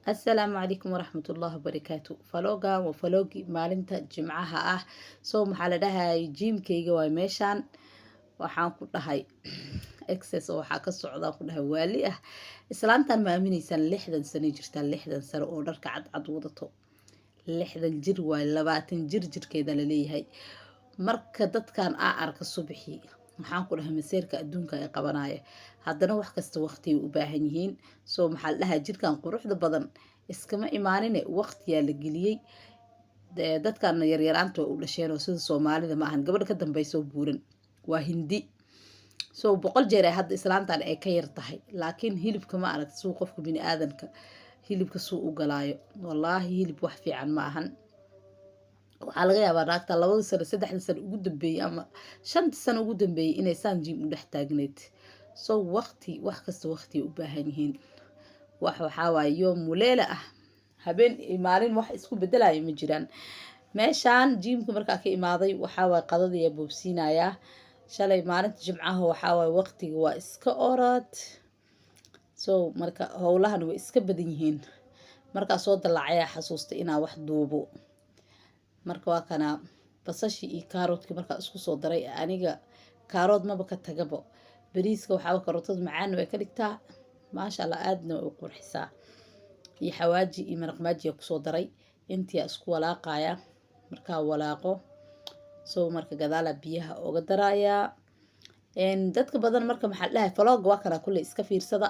السلام عليكم ورحمة الله وبركاته فلوغا وفلوغي مالنتا جمعها سو محل دهاي جيم كيغا واي ميشان waxaan ku dhahay excess oo waxa ka socda ku dhahay waali islaantan ma aaminaysan 60 sano jirta 60 sano oo dharka cad wadato 60 jir waa 20 jirkeeda la leeyahay marka dadkan arka subaxi waxaan ku dhahay maseerka adduunka ay qabanaayo haddana wax kasta waqti u baahan yihiin soo maxal dhahay jirkan quruxda badan iskama imaanine waqtiya la geliyay dadkan yaryaraanta u dhasheen oo sida Soomaalida ma ahan gabadh ka dambayso buuran waa hindi soo boqol jeer ay hadda islaantan ay ka yar tahay laakiin hilibka ma aragti suu qofka bini aadanka hilibka suu u galaayo wallahi hilib wax fiican ma ahan waxa laga yaabaa naagta 2 sano 3 sano ugu dambeeyay ama 5 sano ugu dambeeyay inay saan jiim u dhex taagneed soo waqti wax kasta waqti u baahan yihiin waxa waaye yoom muleela habeen maalin wax isku bedelayo ma jiraan meeshaan jiimka markaa ka imaaday waxa waaye qadada boobsiinaya shalay maalinta jimcaha waxa waaye waqtiga waa iska orad soo marka howlahan way iska badan yihiin marka soo dalaacaya xasuusta inaa wax duubo marka waa kana basashi iyo kaaroodka marka isku soo daray aniga kaarood maba ka tagabo bariiska waxa karootada macaan way ka dhigtaa maasha Allah aadna u qurxisaa iyo xawaaji iyo maraq maaji ku soo daray intii isku walaaqaya marka walaaqo soo marka gadaala biyaha uga daraya dadka badan marka maxal dhahay vlog waa kana kulli iska fiirsada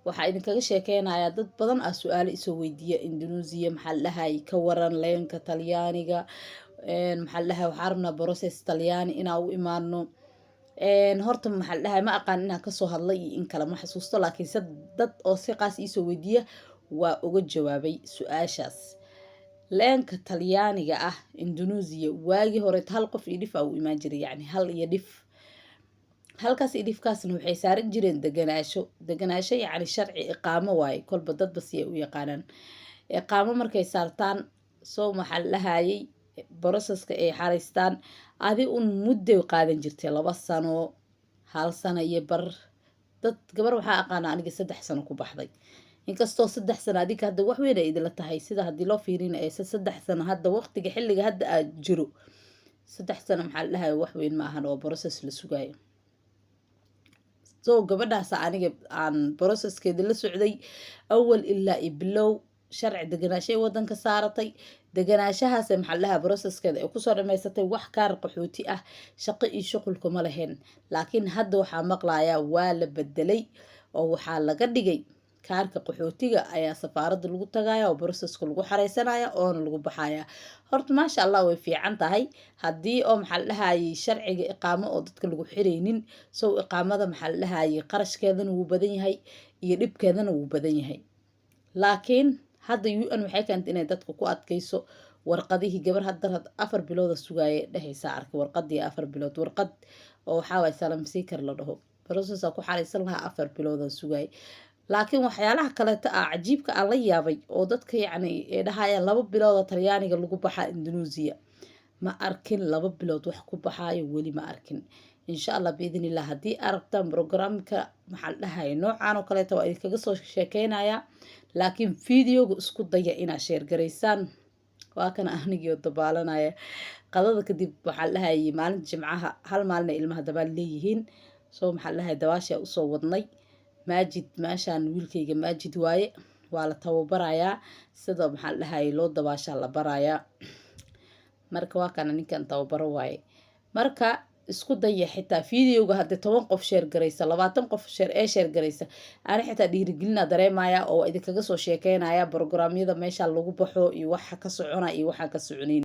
waxa idin kaga sheekeynaya dad badan su'aalo isoo weydiiya Indonesia maxal dhahay ka waran leenka Talyaaniga maxal dhahay waxa rabna process Talyaani inaa u imaano horta maxal dhahay ma aqaan inaan ka soo hadlay in kala ma xasuusto laakiin dad oo si qaas isoo weydiiya waa uga jawaabay su'aashaas leenka Talyaaniga Indonesia waagi hore hal qof idif u imaan jiray yani hal iyo dhif halkaas idifkaasna waxay saaran jireen deganaasho yani sharci iqaamo waay kolba dad bas ay u yaqaanaan iqaamo markay saartaan soo maxal lahayay processka ay xareystaan adi muddo qaadan jirtay 2 sano 1 sano iyo bar dad gabar waxa aqaana aniga 3 sano ku baxday inkastoo 3 sano adiga hadda wax weyn ay idila tahay sida hadii loo fiirinayo ay 3 sano hadda waqtiga xilliga hadda aad jiro 3 sano maxal dhahay wax weyn ma ahan oo process la sugayo soo gabadhaas aniga aan processkeeda la socday awal ilaa iblow sharci deganaashay wadanka saaratay deganaashahaas maxal dhahay processkeeda ay ku soo dhameysatay wax kaar qaxooti shaqo iyo shuqul kuma lahayn laakiin hadda waxa maqlaaya waa la bedelay oo waxa laga dhigay kaarka qaxootiga ayaa safaaradda lagu tagaya oo processka lagu xareysanaya oo lagu baxaya horta ma sha Allah way fiican tahay hadii oo maxal dhahay sharciga iqaamo oo dadka lagu xireynin soo iqaamada maxal dhahay qarashkeedana uu badan yahay iyo dhibkeedana uu badan yahay laakiin hadda UN waxay keentay inay dadku ku adkayso warqadihii gabar hadda 4 bilood sugayay dhahaysa arka warqadii 4 bilood warqad oo waxa way salam seeker la dhaho processa ku xareysan lahaa 4 bilood sugayay laakiin waxyaalaha kale cajiibka la yaabay oo dadka yani ee dhahayaan 2 bilood Talyaaniga lagu baxaa Indonesia ma arkin 2 bilood wax ku baxaayo wali ma arkin insha Allah biidinillah hadii aragtaan programka maxal dhahay noocan oo kale waa idinkaga soo sheekeynaya laakiin videoga isku daya ina share gareysaan waa kana aniga dabaalanaya qadada kadib waxal dhahay maalinta jimcaha hal maalin ilmaha dabaal leeyihiin soo maxal dhahay dawaasha u soo wadnay maajid maashaan wiilkayga maajid waaye waa la tababaraya sida maxal dhahay loo dabaasha la baraya marka waa kana ninkan tababaro waaye marka isku daya xitaa videoga hadda 10 qof share gareysa 20 qof share gareysa aan xitaa dhiirigelina dareemaya oo idinkaga soo sheekeynaya programyada meesha lagu baxo iyo waxa ka socona iyo waxa ka soconayn